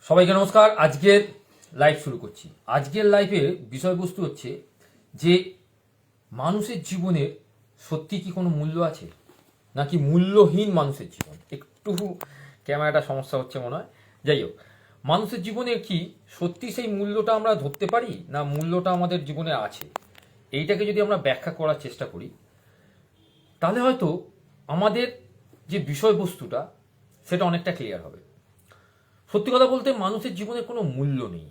সবাইকে নমস্কার। আজকের লাইভ শুরু করছি। আজকের লাইভের বিষয়বস্তু হচ্ছে যে মানুষের জীবনের সত্যি কি কোনো মূল্য আছে নাকি মূল্যহীন মানুষের জীবন। একটু ক্যামেরাটা সমস্যা হচ্ছে মনে হয়। যাই হোক, মানুষের জীবনের কি সত্যি সেই মূল্যটা আমরা ধরতে পারি না মূল্যটা আমাদের জীবনে আছে, এইটাকে যদি আমরা ব্যাখ্যা করার চেষ্টা করি তাহলে হয়তো আমাদের যে বিষয়বস্তুটা সেটা অনেকটা ক্লিয়ার হবে। সত্যি কথা বলতে মানুষের জীবনে কোনো মূল্য নেই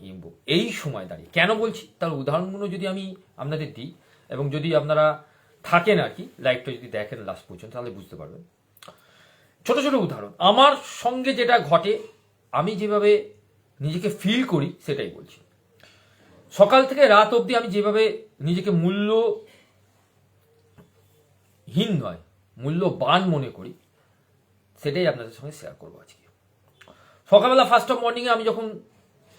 এই সময় দাঁড়িয়ে। কেন বলছি তার উদাহরণগুলো যদি আমি আপনাদের দিই এবং যদি আপনারা থাকেন আর কি লাইভটা যদি দেখেন লাস্ট পর্যন্ত তাহলে বুঝতে পারবেন। ছোট ছোট উদাহরণ আমার সঙ্গে যেটা ঘটে, আমি যেভাবে নিজেকে ফিল করি সেটাই বলছি। সকাল থেকে রাত অবধি আমি যেভাবে নিজেকে মূল্যহীন নয় মূল্যবান মনে করি সেটাই আপনাদের সঙ্গে শেয়ার করবো আজকে। সকালবেলা ফার্স্ট অফ মর্নিংয়ে আমি যখন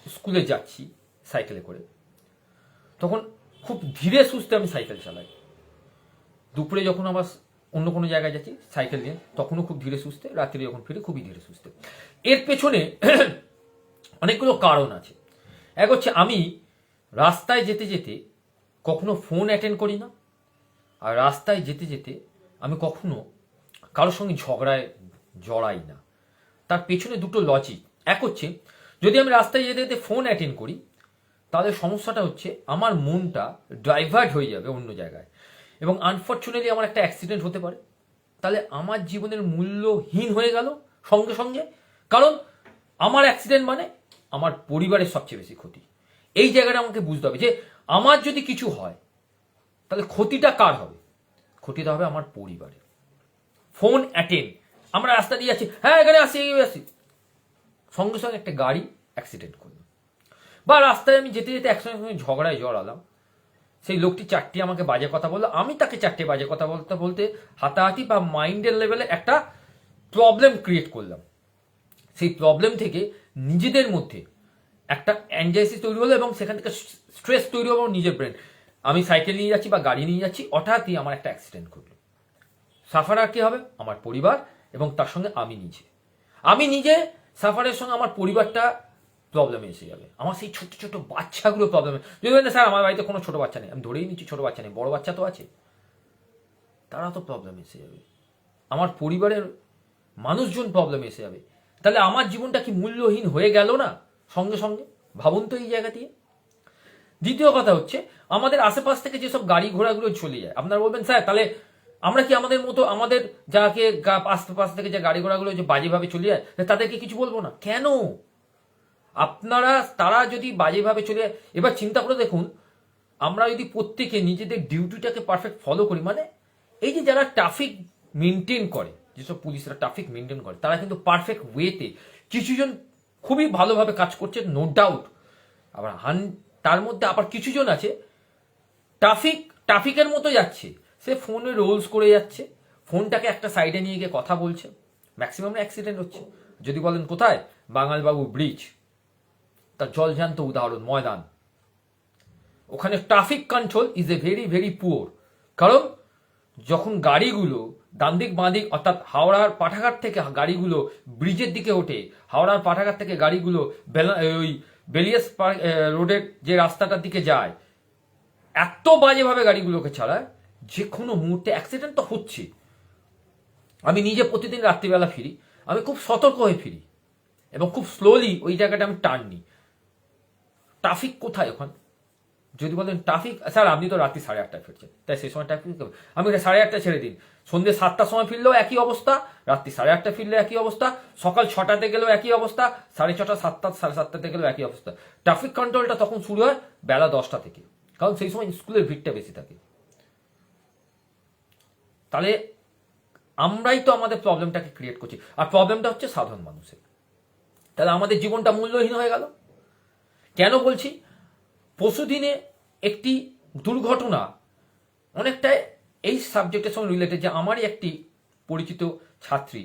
স্কুলে যাচ্ছি সাইকেলে করে, তখন খুব ধীরে সুস্থে আমি সাইকেল চালাই। দুপুরে যখন আবার অন্য কোনো জায়গায় যাচ্ছি সাইকেল নিয়ে তখনও খুব ধীরে সুস্থে, রাত্রে যখন ফিরে খুবই ধীরে সুস্থে। এর পেছনে অনেকগুলো কারণ আছে। এক হচ্ছে আমি রাস্তায় যেতে যেতে কখনো ফোন অ্যাটেন্ড করি না, আর রাস্তায় যেতে যেতে আমি কখনো কারোর সঙ্গে ঝগড়ায় জড়াই না। তার পেছনে দুটো লজিক। এক হচ্ছে যদি আমি রাস্তায় যেতে যেতে ফোন অ্যাটেন্ড করি তাহলে সমস্যাটা হচ্ছে আমার মনটা ডাইভার্ট হয়ে যাবে অন্য জায়গায় এবং আনফর্চুনেটলি আমার একটা অ্যাক্সিডেন্ট হতে পারে। তাহলে আমার জীবনের মূল্যহীন হয়ে গেল সঙ্গে সঙ্গে। কারণ আমার অ্যাক্সিডেন্ট মানে আমার পরিবারের সবচেয়ে বেশি ক্ষতি। এই জায়গাটা আমাকে বুঝতে হবে যে আমার যদি কিছু হয় তাহলে ক্ষতিটা কার হবে? ক্ষতিটা হবে আমার পরিবারের। ফোন অ্যাটেন্ড, আমরা রাস্তা দিয়ে যাচ্ছি, হ্যাঁ এখানে আসি আসি, সঙ্গে সঙ্গে একটা গাড়ি অ্যাক্সিডেন্ট করলো, বা রাস্তায় আমি যেতে যেতে একসঙ্গে সঙ্গে ঝগড়ায় জড়ালাম, সেই লোকটি চারটি আমাকে বাজে কথা বললো, আমি তাকে চারটে বাজে কথা বলতে বলতে হাতাহাতি বা মাইন্ডের লেভেলে একটা প্রবলেম ক্রিয়েট করলাম। সেই প্রবলেম থেকে নিজেদের মধ্যে একটা অ্যাংজাইটি তৈরি হলো এবং সেখান থেকে স্ট্রেস তৈরি হলো নিজের ব্রেন। আমি সাইকেল নিয়ে যাচ্ছি বা গাড়ি নিয়ে যাচ্ছি, হঠাৎই আমার একটা অ্যাক্সিডেন্ট ঘটলো। সাফারার কি হবে? আমার পরিবার এবং তার সঙ্গে আমি নিজে সাফারের সঙ্গে আমার পরিবারটা প্রবলেমে এসে যাবে। আমার সেই ছোট ছোট বাচ্চাগুলো প্রবলেমে, যদি বলেন স্যার আমার বাড়িতে কোনো ছোট বাচ্চা নেই, আমি ধরেই নিচ্ছি ছোট বাচ্চা নেই, বড় বাচ্চা তো আছে, তারা তো প্রবলেমে এসে যাবে। আমার পরিবারের মানুষজন প্রবলেমে এসে যাবে। তাহলে আমার জীবনটা কি মূল্যহীন হয়ে গেল না সঙ্গে সঙ্গে? ভাবুন তো এই জায়গা দিয়ে। দ্বিতীয় কথা হচ্ছে আমাদের আশেপাশ থেকে যেসব গাড়ি ঘোড়াগুলো চলে যায়, আপনারা বলবেন স্যার তাহলে আমরা কি আমাদের মতো আমাদের যাকে আশেপাশ থেকে যে গাড়ি ঘোড়াগুলো যে বাজেভাবে চলে যায় তাদেরকে কিছু বলবো না কেন? তারা যদি বাজেভাবে চলে যায়, এবার চিন্তা করে দেখুন, আমরা যদি প্রত্যেকে নিজেদের ডিউটিটাকে পারফেক্ট ফলো করি, মানে এই যে যারা ট্রাফিক মেনটেন করে, যেসব পুলিশরা ট্রাফিক মেনটেন করে তারা কিন্তু পারফেক্ট ওয়েতে, কিছুজন খুবই ভালোভাবে কাজ করছে নো ডাউট, আবার তার মধ্যে আবার কিছুজন আছে ট্রাফিকের মতো যাচ্ছে, সে ফোনে রোলস করে যাচ্ছে, ফোনটাকে একটা সাইডে নিয়ে গিয়ে কথা বলছে, ম্যাক্সিমাম অ্যাক্সিডেন্ট হচ্ছে। যদি বলেন কোথায়, বাঙালবাবু ব্রিজ তার জলজান্ত উদাহরণ, ময়দান, ওখানে traffic control is a very very poor. কারণ যখন গাড়িগুলো ডান দিক বাঁ দিক অর্থাৎ হাওড়ার পাঠাঘাট থেকে গাড়িগুলো ব্রিজের দিকে ওঠে, হাওড়ার পাঠাঘাট থেকে গাড়িগুলো ওই বেলিয়াস রোডের যে রাস্তাটার দিকে যায়, এত বাজেভাবে গাড়িগুলোকে চালায় যে কোনো মুহূর্তে অ্যাক্সিডেন্ট তো হচ্ছে। আমি নিজে প্রতিদিন রাত্রিবেলা ফিরি, আমি খুব সতর্ক হয়ে ফিরি এবং খুব স্লোলি ওই জায়গাটা আমি টার্ন নিই। ট্রাফিক কোথায় ওখানে? যদি বলেন ট্রাফিক স্যার আপনি তো রাত্রি 8:30টায় ফিরছেন, তাই সেই সময় ট্রাফিক আমি 8:30 ছেড়ে দিন, সন্ধ্যে 7টার সময় ফিরলেও একই অবস্থা, রাত্রি 8:30 ফিরলে একই অবস্থা, সকাল 6টাতে গেলেও একই অবস্থা, 6:30 7টা 7:30 গেলেও একই অবস্থা। ট্রাফিক কন্ট্রোলটা তখন শুরু হয় বেলা 10টা থেকে, কারণ সেই সময় স্কুলের ভিড়টা বেশি থাকে। তাহলে আমরাই তো আমাদের প্রবলেমটাকে ক্রিয়েট করছি, আর প্রবলেমটা হচ্ছে সাধারণ মানুষের। তাহলে আমাদের জীবনটা মূল্যহীন হয়ে গেল। কেন বলছি? পরশুদিনে একটি দুর্ঘটনা অনেকটাই এই সাবজেক্টের সঙ্গে রিলেটেড, যে আমারই একটি পরিচিত ছাত্রী,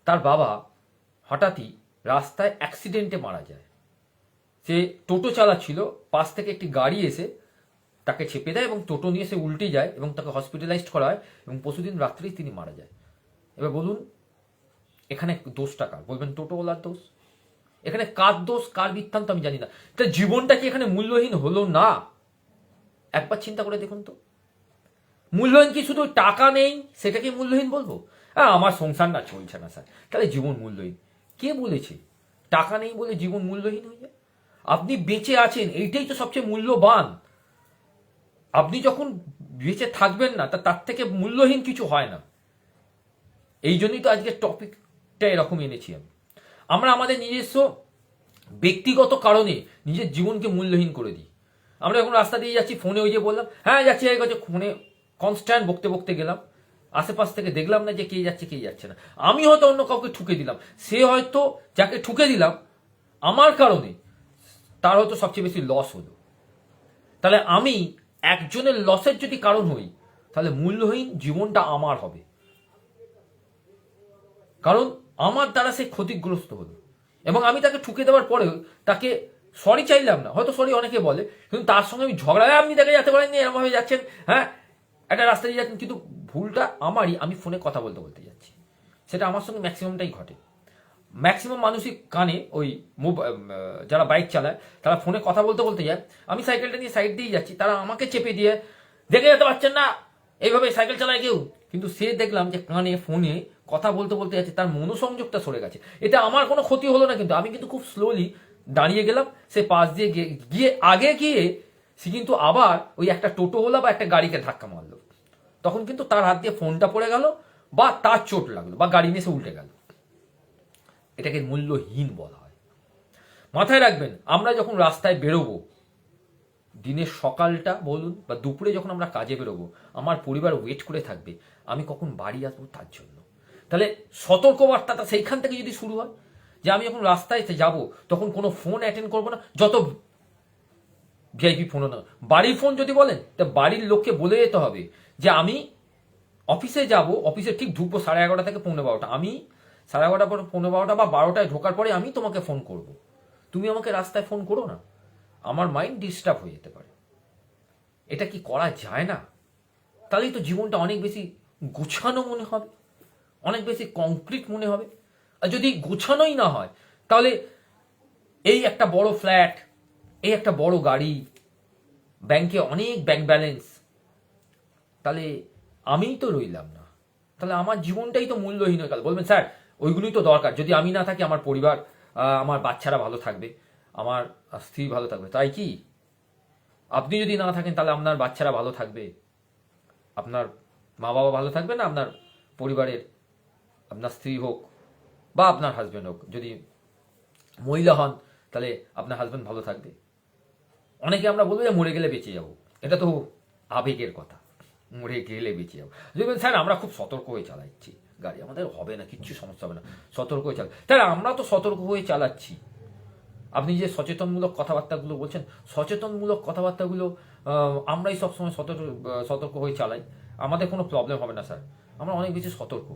তার বাবা হঠাৎই রাস্তায় অ্যাক্সিডেন্টে মারা যায়। সে টোটো চালাচ্ছিল, পাশ থেকে একটি গাড়ি এসে তাকে চেপে দেয় এবং টোটো নিয়ে সে উল্টে যায় এবং তাকে হসপিটালাইজড করা হয় এবং পরশুদিন রাত্রেই তিনি মারা যায়। এবার বলুন এখানে দোষটা কার? বলবেন টোটোওয়ালার দোষ। এখানে কার দোষ কার বৃত্তান্ত আমি জানি না। তাহলে জীবনটা কি এখানে মূল্যহীন হলো না? একবার চিন্তা করে দেখুন তো। মূল্যহীন কি শুধু টাকা নেই সেটাকে মূল্যহীন বলবো? হ্যাঁ, আমার সংসার না চলছে না স্যার, তাহলে জীবন মূল্যহীন? কে বলেছে টাকা নেই বলে জীবন মূল্যহীন হয়ে যায়? আপনি বেঁচে আছেন, এইটাই তো সবচেয়ে মূল্যবান। আপনি যখন বেঁচে থাকবেন না, তার থেকে মূল্যহীন কিছু হয় না। এই জন্যই তো আজকের টপিকটা এরকম এনেছি আমি। আমরা আমাদের নিজস্ব ব্যক্তিগত কারণে নিজের জীবনকে মূল্যহীন করে দিই। আমরা এখন রাস্তা দিয়ে যাচ্ছি, ফোনে ওই যে বললাম হ্যাঁ যাচ্ছি হয়ে গেছে, ফোনে কনস্ট্যান্ট বকতে বকতে গেলাম, আশেপাশ থেকে দেখলাম না যে কে যাচ্ছে কে যাচ্ছে না। আমি হয়তো অন্য কাউকে ঠুকে দিলাম, সে হয়তো যাকে ঠুকে দিলাম আমার কারণে তার হয়তো সবচেয়ে বেশি লস হলো। তাহলে আমি একজনের লসের যদি কারণ হই, তাহলে মূল্যহীন জীবনটা আমার হবে, কারণ আমার দ্বারা সে ক্ষতিগ্রস্ত হলো। এবং আমি তাকে ঠুকে দেওয়ার পরেও তাকে সরি চাইলাম না, হয়তো সরি অনেকে বলে, কিন্তু তার সঙ্গে আমি ঝগড়ায় আপনি তাকে যেতে পারেননি, এরকমভাবে যাচ্ছেন, হ্যাঁ একটা রাস্তা দিয়ে যাচ্ছেন, কিন্তু ভুলটা আমারই, আমি ফোনে কথা বলতে বলতে যাচ্ছি। সেটা আমার সঙ্গে ম্যাক্সিমামটাই ঘটে। ম্যাক্সিমাম মানুষই কানে ওই যারা বাইক চালায় তারা ফোনে কথা বলতে বলতে যায়, আমি সাইকেলটা নিয়ে সাইড দিয়ে যাচ্ছি, তারা আমাকে চেপে দিয়ে দেখে যেতে পারছেন না, এইভাবে সাইকেল চালায় কেউ, কিন্তু সে দেখলাম যে কানে ফোনে কথা বলতে বলতে যাচ্ছে, তার মনোসংযোগটা সরে গেছে। এটা আমার কোনো ক্ষতি হলো না, কিন্তু আমি কিন্তু খুব স্লোলি দাঁড়িয়ে গেলাম, সে পাশ দিয়ে গিয়ে আগে গিয়ে সে কিন্তু আবার ওই একটা টোটো হলো বা একটা গাড়িকে ধাক্কা মারলো, তখন কিন্তু তার হাত দিয়ে ফোনটা পড়ে গেল বা তার চোট লাগলো বা গাড়ি নিয়ে সে উল্টে গেল। এটাকে মূল্যহীন বলা হয়। মাথায় রাখবেন, আমরা যখন রাস্তায় বেরোবো, দিনের সকালটা বলুন বা দুপুরে যখন আমরা কাজে বেরোবো, আমার পরিবার ওয়েট করে থাকবে আমি কখন বাড়ি আসবো তার জন্য। তাহলে সতর্কবার্তাটা সেইখান থেকে যদি শুরু হয়, যে আমি যখন রাস্তায় যাব তখন কোনো ফোন অ্যাটেন্ড করবো না, যত ভিআইপি ফোনও না। বাড়ির ফোন যদি বলেন, তা বাড়ির লোককে বলে যেতে হবে যে আমি অফিসে যাব, অফিসে ঠিক ঢুকবো 11:30 থেকে 11:45, আমি 11:30 পর 11:45 বা 12টায় ঢোকার পরে আমি তোমাকে ফোন করব, তুমি আমাকে রাস্তায় ফোন করো না, আমার মাইন্ড ডিস্টার্ব হয়ে যেতে পারে। এটা কি করা যায় না? তাহলেই তো জীবনটা অনেক বেশি গোছানো মনে হবে, অনেক বেশি কংক্রিট মনে হবে। আর যদি গোছানোই না হয়, তাহলে এই একটা বড় ফ্ল্যাট, এই একটা বড় গাড়ি, ব্যাংকে অনেক ব্যাংক ব্যালেন্স, তাহলে আমিই তো রইলাম না, তাহলে আমার জীবনটাই তো মূল্যহীন হয়ে গেল। বলবেন স্যার ওইগুলোই তো দরকার, যদি আমি না থাকি আমার পরিবার, আমার বাচ্চারা ভালো থাকবে, আমার স্ত্রী ভালো থাকবে, তাই কি? আপনি যদি না থাকেন তাহলে আপনার বাচ্চারা ভালো থাকবে, আপনার মা বাবা ভালো থাকবে না, আপনার পরিবারের আপনার স্ত্রী হোক বা আপনার হাজব্যান্ড হোক, যদি মহিলা হন তাহলে আপনার হাজব্যান্ড ভালো থাকবে? অনেকে আমরা বলবো যে মরে গেলে বেঁচে যাবো, এটা তো আবেগের কথা, মরে গেলে বেঁচে যাবো। দেখবেন স্যার আমরা খুব সতর্ক হয়ে চালাচ্ছি গাড়ি, আমাদের হবে না, কিচ্ছু সমস্যা হবে না, সতর্ক হয়ে চালাই। তাহলে আমরা তো সতর্ক হয়ে চালাচ্ছি, আপনি যে সচেতনমূলক কথাবার্তাগুলো বলছেন, সচেতনমূলক কথাবার্তাগুলো আমরাই সবসময় সতর্ক হয়ে চালাই, আমাদের কোনো প্রবলেম হবে না স্যার। আমরা অনেক বেশি সতর্ক,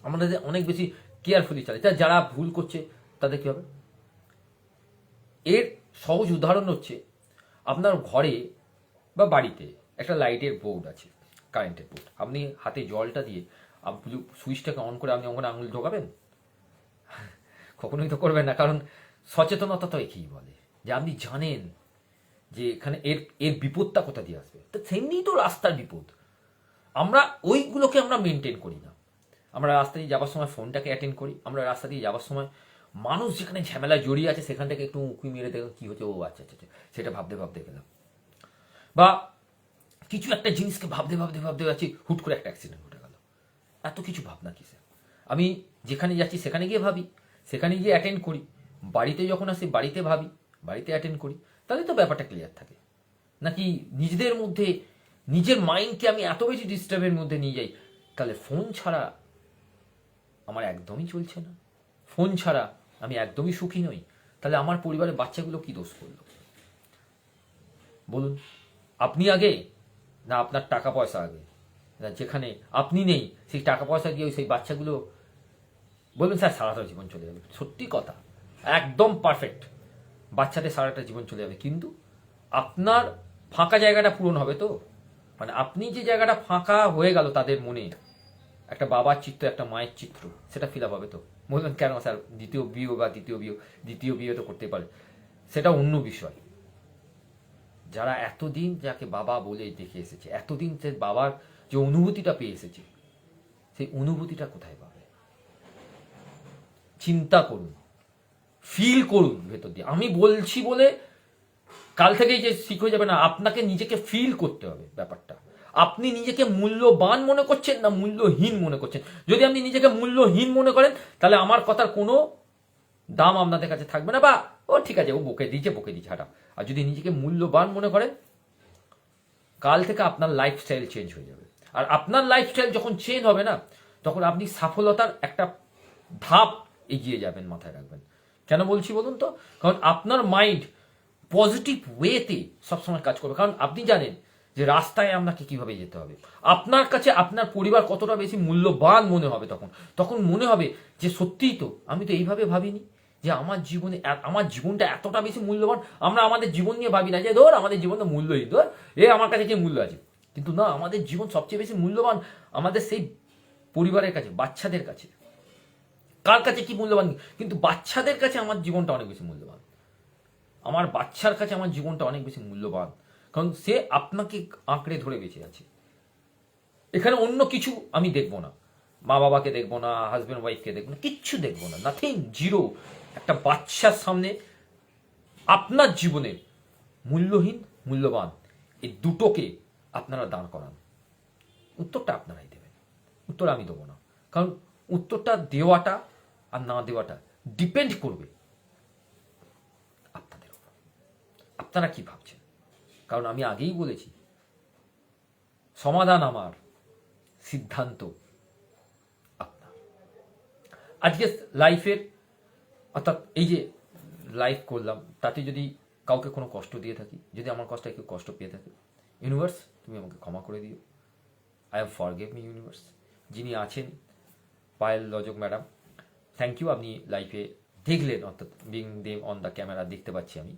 আমাদের অনেক বেশি কেয়ারফুলি চালাই। তাই যারা ভুল করছে তাদের কী হবে? এর সহজ উদাহরণ হচ্ছে, আপনার ঘরে বা বাড়িতে একটা লাইটের বোর্ড আছে, কারেন্টের বোর্ড, আপনি হাতে জলটা দিয়ে সুইচটাকে অন করে আপনি ওখানে আঙুল ঢোকাবেন? কখনোই তো করবেন না, কারণ সচেতনতা তো একেই বলে যে আপনি জানেন যে এখানে এর এর বিপদটা কোথা দিয়ে আসবে। তো সেমনি তো রাস্তার বিপদ, আমরা ওইগুলোকে আমরা মেনটেন করি না। আমরা রাস্তা দিয়ে যাওয়ার সময় ফোনটাকে অ্যাটেন্ড করি, আমরা রাস্তা দিয়ে যাওয়ার সময় মানুষ যেখানে ঝামেলায় জড়িয়ে আছে সেখান থেকে একটু উঁকি মেরে দেখলাম কী হচ্ছে, ও আচ্ছা আচ্ছা সেটা ভাবতে ভাবতে গেলাম, বা কিছু একটা জিনিসকে ভাবতে ভাবতে ভাবতে যাচ্ছি, হুট করে একটা অ্যাক্সিডেন্ট ঘটে গেল। এত কিছু ভাবনা কিসে? আমি যেখানে যাচ্ছি সেখানে গিয়ে ভাবি, সেখানে গিয়ে অ্যাটেন্ড করি, বাড়িতে যখন আসি বাড়িতে ভাবি, বাড়িতে অ্যাটেন্ড করি, তাহলে তো ব্যাপারটা ক্লিয়ার থাকে। নাকি নিজেদের মধ্যে নিজের মাইন্ডকে আমি এত বেশি ডিস্টার্বের মধ্যে নিয়ে যাই, তাহলে ফোন ছাড়া আমার একদমই চলছে না, ফোন ছাড়া আমি একদমই সুখী নই, তাহলে আমার পরিবারের বাচ্চাগুলো কি দোষ করলো বলুন? আপনি আগে না আপনার টাকা পয়সা আগে? না যেখানে আপনি নেই সেই টাকা পয়সা দিয়ে সেই বাচ্চাগুলো, বলবেন স্যার সারাটা জীবন চলে যাবে, সত্যি কথা, একদম পারফেক্ট, বাচ্চাদের সারাটা জীবন চলে যাবে, কিন্তু আপনার ফাঁকা জায়গাটা পূরণ হবে তো? মানে আপনি যে জায়গাটা ফাঁকা হয়ে গেল তাদের মনে, একটা বাবার চিত্র একটা মায়ের চিত্র, সেটা ফিল আপ হবে তো? বললেন কেন স্যার দ্বিতীয় বিয়ে তো করতে পারে, সেটা অন্য বিষয়। যারা এতদিন যাকে বাবা বলে দেখে এসেছে, এতদিন সে বাবার যে অনুভূতিটা পেয়ে এসেছে, সেই অনুভূতিটা কোথায় পাবে? চিন্তা করুন, ফিল করুন ভেতর দিয়ে। আমি বলছি বলে কাল থেকেই যে শিখে যাবে না, আপনাকে নিজেকে ফিল করতে হবে ব্যাপারটা। আপনি নিজেকে মূল্যবান মনে করছেন না মূল্যহীন মনে করছেন? যদি আপনি নিজেকে মূল্যহীন মনে করেন, তাহলে আমার কথার কোনো দাম আপনাদের কাছে থাকবে না, বা ও ঠিক আছে ও বকে দিচ্ছে হাঁটা। আর যদি নিজেকে মূল্যবান মনে করেন, কাল থেকে আপনার লাইফস্টাইল চেঞ্জ হয়ে যাবে। আর আপনার লাইফস্টাইল যখন চেঞ্জ হবে না, তখন আপনি সফলতার একটা ধাপ এগিয়ে যাবেন, মাথায় রাখবেন। কেন বলছি বলুন তো? কারণ আপনার মাইন্ড পজিটিভ ওয়েতে সবসময় কাজ করবে। কারণ আপনি জানেন যে রাস্তায় আপনাকে কিভাবে যেতে হবে। আপনার কাছে আপনার পরিবার কতটা বেশি মূল্যবান মনে হবে তখন মনে হবে যে সত্যিই তো, আমি তো এইভাবে ভাবিনি যে আমার জীবনটা এতটা বেশি মূল্যবান। আমরা আমাদের জীবন নিয়ে ভাবি না যে ধর আমাদের জীবন তো মূল্যহীন, ধর আমার কাছে কি মূল্য আছে। কিন্তু না, আমাদের জীবন সবচেয়ে বেশি মূল্যবান আমাদের সেই পরিবারের কাছে, বাচ্চাদের কাছে। কার কাছে কি মূল্যবান, কিন্তু বাচ্চাদের কাছে আমার জীবনটা অনেক বেশি মূল্যবান। আমার বাচ্চার কাছে আমার জীবনটা অনেক বেশি মূল্যবান, কারণ সে আপনাকে আঁকড়ে ধরে বেঁচে আছে। এখানে অন্য কিছু আমি দেখবো না, মা বাবাকে দেখবো না, হাজব্যান্ড ওয়াইফকে দেখবো না, কিচ্ছু দেখবো না, নাথিং, জিরো। একটা বাচ্চার সামনে আপনার জীবনের মূল্যহীন মূল্যবান এই দুটোকে আপনারা দান করান। উত্তরটা আপনারাই দেবেন, উত্তর আমি দেবো না। কারণ উত্তরটা দেওয়াটা আর না দেওয়াটা ডিপেন্ড করবে আপনাদের উপর, আপনারা কি ভাবছেন। কারণ আমি আগেই বলেছি, সমাধান আমার, সিদ্ধান্ত আপনার। আজকে লাইফের, অর্থাৎ এই যে লাইফ করলাম, তাতে যদি কাউকে কোনো কষ্ট দিয়ে থাকি, যদি আমার কষ্টে কেউ কষ্ট পেয়ে থাকে, ইউনিভার্স তুমি আমাকে ক্ষমা করে দিও। I have forgive me universe. যিনি আছেন পায়েল লজক ম্যাডাম, থ্যাংক ইউ। আপনি লাইফে দেখলেন, অর্থাৎ being them on the camera দেখতে পাচ্ছি আমি।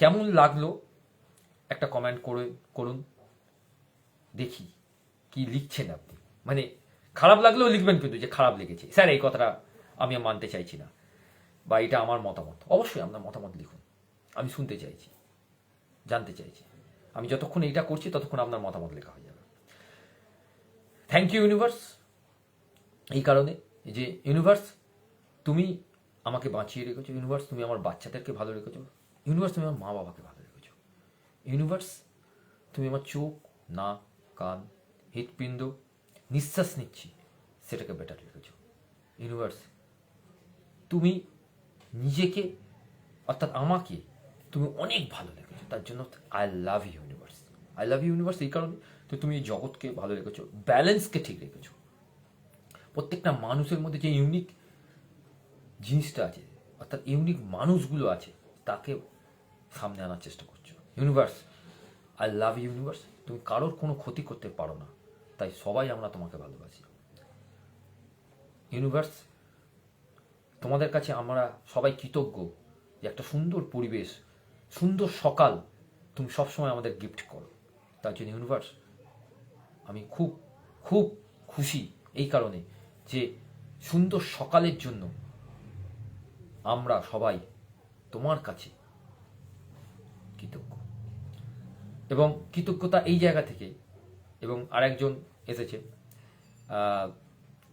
কেমন লাগলো একটা কমেন্ট করুন, দেখি কি লিখছেন আপনি। মানে খারাপ লাগলেও লিখবেন, কিন্তু যে খারাপ লেগেছে স্যার এই কথাটা আমি মানতে চাইছি না, বা এটা আমার মতামত। অবশ্যই আপনার মতামত লিখুন, আমি শুনতে চাইছি, জানতে চাইছি। আমি যতক্ষণ এইটা করছি ততক্ষণ আপনার মতামত লেখা হয়ে যাবে। থ্যাংক ইউ ইউনিভার্স, এই কারণে যে ইউনিভার্স তুমি আমাকে বাঁচিয়ে রেখেছো, ইউনিভার্স তুমি আমার বাচ্চাদেরকে ভালো রেখেছো, ইউনিভার্স তুমি আমার মা বাবাকে ভালো রেখেছো, ইউনিভার্স তুমি আমার চোখ, নাক, কান, হৃৎপিণ্ড, নিঃশ্বাস নিচ্ছি সেটাকে বেটার রেখেছো। ইউনিভার্স তুমি নিজেকে, অর্থাৎ আমাকে তুমি অনেক ভালো রেখেছো, তার জন্য I love you universe. I love you universe এই কারণে তো তুমি এই জগৎকে ভালো রেখেছো, ব্যালেন্সকে ঠিক রেখেছো। প্রত্যেকটা মানুষের মধ্যে যে ইউনিক জিনিসটা আছে, অর্থাৎ ইউনিক মানুষগুলো আছে, তাকে সামনে আনার চেষ্টা করছো। Universe I love you universe. তুমি কারোর কোনো ক্ষতি করতে পারো না, তাই সবাই আমরা তোমাকে ভালোবাসি। ইউনিভার্স তোমাদের কাছে আমরা সবাই কৃতজ্ঞ যে একটা সুন্দর পরিবেশ, সুন্দর সকাল তুমি সবসময় আমাদের গিফট করো। তার জন্য ইউনিভার্স আমি খুব খুব খুশি এই কারণে যে সুন্দর সকালের জন্য আমরা সবাই তোমার কাছে কৃতজ্ঞ। এবং কৃতজ্ঞতা এই জায়গা থেকে, এবং আরেকজন এসেছে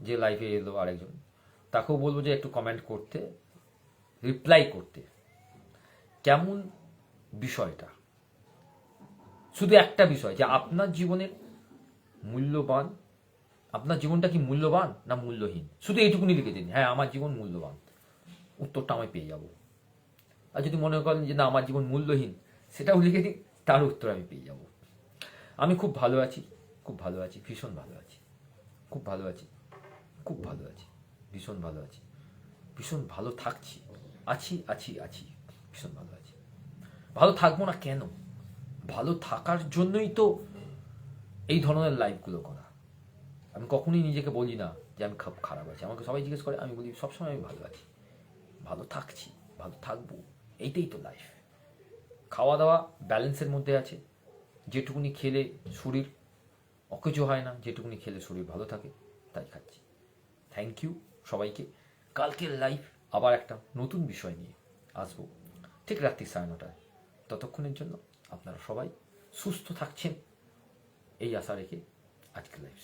যে লাইভে এলো আরেকজন, তাকেও বলবো যে একটু কমেন্ট করতে, রিপ্লাই করতে। কেমন বিষয়টা, শুধু একটা বিষয় যে আপনার জীবনের মূল্যবান, আপনার জীবনটা কি মূল্যবান না মূল্যহীন, শুধু এইটুকুনি লিখে দিন, হ্যাঁ আমার জীবন মূল্যবান, উত্তরটা আমি পেয়ে যাব। আর যদি মনে করেন যে না আমার জীবন মূল্যহীন, সেটাও লিখে দিন, তার উত্তর আমি পেয়ে যাব। আমি খুব ভালো আছি, খুব ভালো আছি, ভীষণ ভালো আছি, খুব ভালো আছি, খুব ভালো আছি, ভীষণ ভালো আছি, ভীষণ ভালো থাকছি, আছি আছি আছি, ভীষণ ভালো আছি। ভালো থাকবো না কেন? ভালো থাকার জন্যই তো এই ধরনের লাইভগুলো করা। আমি কখনোই নিজেকে বলি না যে আমি খুব খারাপ আছি। আমাকে সবাই জিজ্ঞেস করে, আমি বলি সবসময় আমি ভালো আছি, ভালো থাকছি, ভালো থাকবো, এইটাই তো লাইফ। খাওয়া দাওয়া ব্যালেন্সের মধ্যে আছে, যেটুকুনি খেলে শরীর অকেজো হয় না, যেটুকুনি খেলে শরীর ভালো থাকে, তাই খাচ্ছি। থ্যাংক ইউ সবাইকে। কালকের লাইভ আবার একটা নতুন বিষয় নিয়ে আসবো ঠিক রাত্রি 9:30টায়। ততক্ষণের জন্য আপনারা সবাই সুস্থ থাকছেন এই আশা রেখে আজকের লাইভ